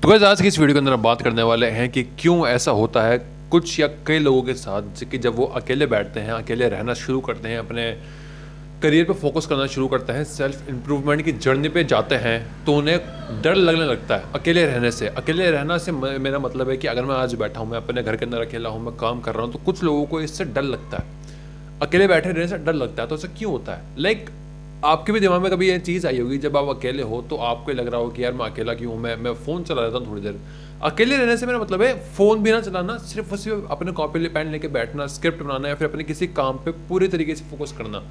तो गाइस आज की इस वीडियो के अंदर हम बात करने वाले हैं कि क्यों ऐसा होता है कुछ या कई लोगों के साथ कि जब वो अकेले बैठते हैं, अकेले रहना शुरू करते हैं, अपने करियर पे फोकस करना शुरू करते हैं, सेल्फ इम्प्रूवमेंट की जर्नी पे जाते हैं, तो उन्हें डर लगने लगता है अकेले रहने से। अकेले रहना से मेरा मतलब है कि अगर मैं आज बैठा हूँ, मैं अपने घर के अंदर अकेला हूँ, मैं काम कर रहा हूँ, तो कुछ लोगों को इससे डर लगता है, अकेले बैठे रहने से डर लगता है। तो ऐसा क्यों होता है? आपके भी दिमाग में कभी ये चीज़ आई होगी, जब आप अकेले हो तो आपको लग रहा हो कि यार मैं अकेला क्यों हूँ, मैं फ़ोन चला लेता हूँ थोड़ी देर। अकेले रहने से मेरा मतलब है फ़ोन भी ना चलाना, सिर्फ और सिर्फ अपने कॉपी पेन लेके बैठना, स्क्रिप्ट बनाना या फिर अपने किसी काम पे पूरे तरीके से फोकस करना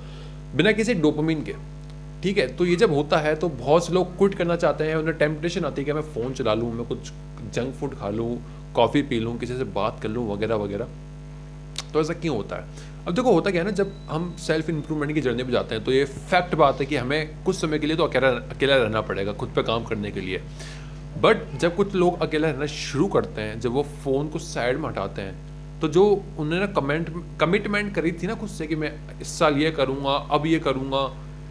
बिना किसी डोपामिन के। ठीक है, तो ये जब होता है तो बहुत से लोग क्विट करना चाहते हैं, उन्हें टेम्पटेशन आती है कि मैं फ़ोन चला लूँ, मैं कुछ जंक फूड खा लूँ, कॉफ़ी पी लूँ, किसी से बात कर लूँ वगैरह वगैरह। तो ऐसा क्यों होता है? अब देखो, होता क्या है ना, जब हम सेल्फ इम्प्रूवमेंट की जर्नी पे जाते हैं तो ये फैक्ट बात है कि हमें कुछ समय के लिए तो अकेला रहना पड़ेगा खुद पे काम करने के लिए। बट जब कुछ लोग अकेला रहना शुरू करते हैं, जब वो फ़ोन को साइड में हटाते हैं, तो जो उन्होंने कमिटमेंट करी थी ना खुद से कि मैं इस साल ये करूँगा, अब ये करूँगा,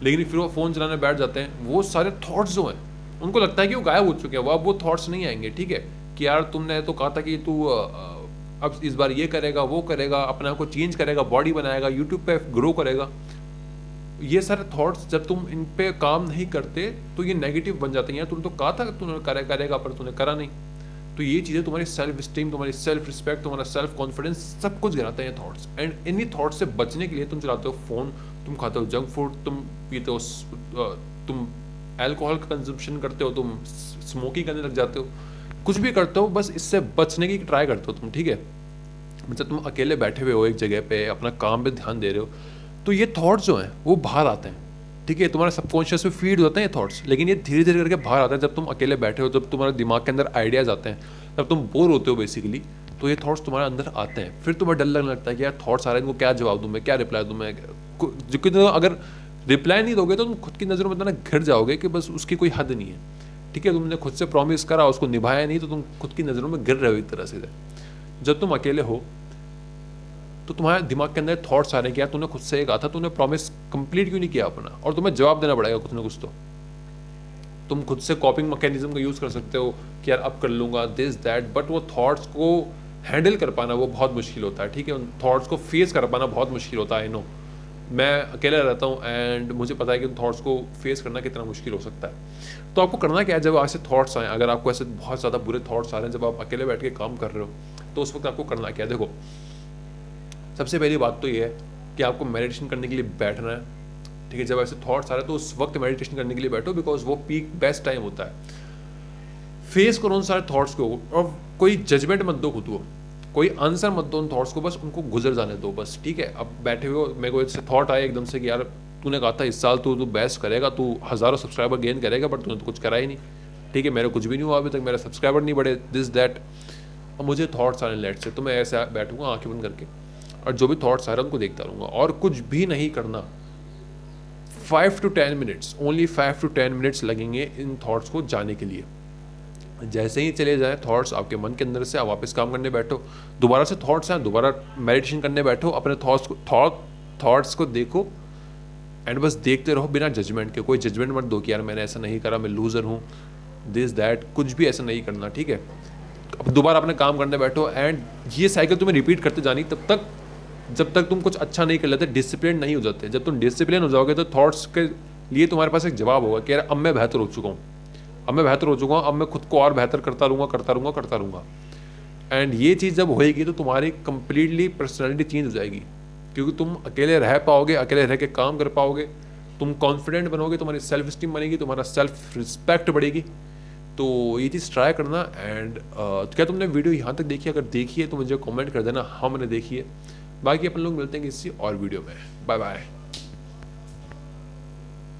लेकिन फिर वो फ़ोन चलाने बैठ जाते हैं, वो सारे थॉट्स जो हैं उनको लगता है कि वो गायब हो चुके हैं, वो अब वो थॉट्स नहीं आएंगे। ठीक है, कि यार तुमने तो कहा था कि तू अब इस बार ये करेगा, वो करेगा, अपने आप को चेंज करेगा, बॉडी बनाएगा, यूट्यूब पे ग्रो करेगा। ये सारे थॉट्स जब तुम इन पे काम नहीं करते तो ये नेगेटिव बन जाते हैं। तुम तो कहा था कि तूने करेगा पर तूने करा नहीं। तो ये चीज़ें तुम्हारी सेल्फ स्टीम, तुम्हारी सेल्फ रिस्पेक्ट, तुम्हारा सेल्फ कॉन्फिडेंस सब कुछ गिराते हैं थॉट्स। एंड इन्हीं थॉट्स से बचने के लिए तुम चलाते हो फ़ोन, तुम खाते हो जंक फूड, तुम पीते हो, तुम एल्कोहल का कंजम्पशन करते हो, तुम स्मोकिंग करने लग जाते हो, कुछ भी करते हो, बस इससे बचने की ट्राई करते हो तुम। ठीक है, मतलब तुम अकेले बैठे हुए हो एक जगह पे, अपना काम पे ध्यान दे रहे हो, तो ये थॉट्स जो हैं वो बाहर आते हैं। ठीक है, तुम्हारे सबकॉन्शियस में फीड होते हैं ये थॉट्स, लेकिन ये धीरे धीरे करके बाहर आते हैं जब तुम अकेले बैठे हो, जब तुम्हारे दिमाग के अंदर आइडियाज़ आते हैं, जब तुम बोर होते हो बेसिकली, तो ये थॉट्स तुम्हारे अंदर आते हैं। फिर तुम्हें डर लगने लगता है कि यार थॉट्स आ रहे हैं, इनको क्या जवाब दूँ मैं, क्या रिप्लाई दूँ मैं। जो अगर रिप्लाई नहीं दोगे तो तुम खुद की नज़रों में इतना घिर जाओगे कि बस उसकी कोई हद नहीं है। ठीक है, तुमने खुद से प्रॉमिस करा, उसको निभाया नहीं, तो तुम खुद की नज़रों में गिर रहे हो एक तरह से। जब तुम अकेले हो तो तुम्हारे दिमाग के अंदर थॉट्स आ रहे हैं कि यार तूने खुद से कहा था, तूने प्रॉमिस कंप्लीट क्यों नहीं किया अपना, और तुम्हें जवाब देना पड़ेगा कुछ ना कुछ। तो तुम खुद से कॉपिंग मैकेनिज्म का यूज़ कर सकते हो कि यार अब कर लूँगा दिस दैट, बट वो थॉट्स को हैंडल कर पाना वो बहुत मुश्किल होता है। ठीक है, उन थॉट्स को फेस कर पाना बहुत मुश्किल होता है। आई नो, मैं अकेला रहता हूँ एंड मुझे पता है कि उन थॉट्स को फेस करना कितना मुश्किल हो सकता है। तो आपको करना क्या है, जब ऐसे थॉट्स आए, अगर आपको ऐसे बहुत ज़्यादा बुरे थॉट्स आ रहे हैं, जब आप अकेले बैठ के काम कर रहे हो, तो उस वक्त आपको करना क्या है? देखो, सबसे पहली बात तो ये है कि आपको मेडिटेशन करने के लिए बैठना है। ठीक है, जब ऐसे थॉट्स आ रहे हैं तो उस वक्त मेडिटेशन करने के लिए बैठो, बिकॉज वो पीक बेस्ट टाइम होता है। फेस करो उन सारे थॉट्स को, और कोई जजमेंट मत दो खुद को, कोई आंसर मत दो उन थॉट्स को, बस उनको गुजर जाने दो बस। ठीक है, अब बैठे हुए हो, मेरे को इससे थॉट आया एकदम से कि यार तूने कहा था इस साल तू बेस्ट करेगा, तू हज़ारों सब्सक्राइबर गेन करेगा, बट तूने तो कुछ करा ही नहीं। ठीक है, मेरे कुछ भी नहीं हुआ अभी तक, मेरा सब्सक्राइबर नहीं बढ़े, दिस दैट। और मुझे थॉट्स आने लेट से, तो मैं ऐसे बैठूंगा आंखें बंद करके, और जो भी थॉट्स आ रहे हैं उनको देखता रहूँगा और कुछ भी नहीं करना। 5 to 10 minutes, only 5 to 10 minutes लगेंगे इन थॉट्स को जाने के लिए। जैसे ही चले जाए थॉट्स आपके मन के अंदर से, आप वापस काम करने बैठो, दोबारा से थॉट्स आए, दोबारा मेडिटेशन करने बैठो, अपने थॉट्स को देखो एंड बस देखते रहो बिना जजमेंट के। कोई जजमेंट मत दो कि यार मैंने ऐसा नहीं करा, मैं लूज़र हूँ, दिस दैट, कुछ भी ऐसा नहीं करना। ठीक है, अब दोबारा अपने काम करने बैठो एंड ये साइकिल तुम्हें रिपीट करते जानी तब तक जब तक तुम कुछ अच्छा नहीं कर लेते, डिसिप्लिन नहीं हो जाते। जब तुम डिसिप्लिन हो जाओगे तो थॉट्स के लिए तुम्हारे पास एक जवाब होगा कि यार अब मैं बेहतर हो चुका हूँ, अब मैं बेहतर हो चुका हूँ, अब मैं खुद को और बेहतर करता रहूँगा। एंड ये चीज़ जब होएगी तो तुम्हारी कंप्लीटली पर्सनैलिटी चेंज हो जाएगी, क्योंकि तुम अकेले रह पाओगे, अकेले रह के काम कर पाओगे, तुम कॉन्फिडेंट बनोगे, तुम्हारी सेल्फ स्टीम बनेगी, तुम्हारा सेल्फ रिस्पेक्ट बढ़ेगी। तो ये चीज़ ट्राई करना। एंड क्या तुमने वीडियो यहाँ तक देखी? अगर देखी है तो मुझे कमेंट कर देना हाँ मैंने देखी है। बाकी अपन लोग मिलते हैं किसी और वीडियो में। Bye bye.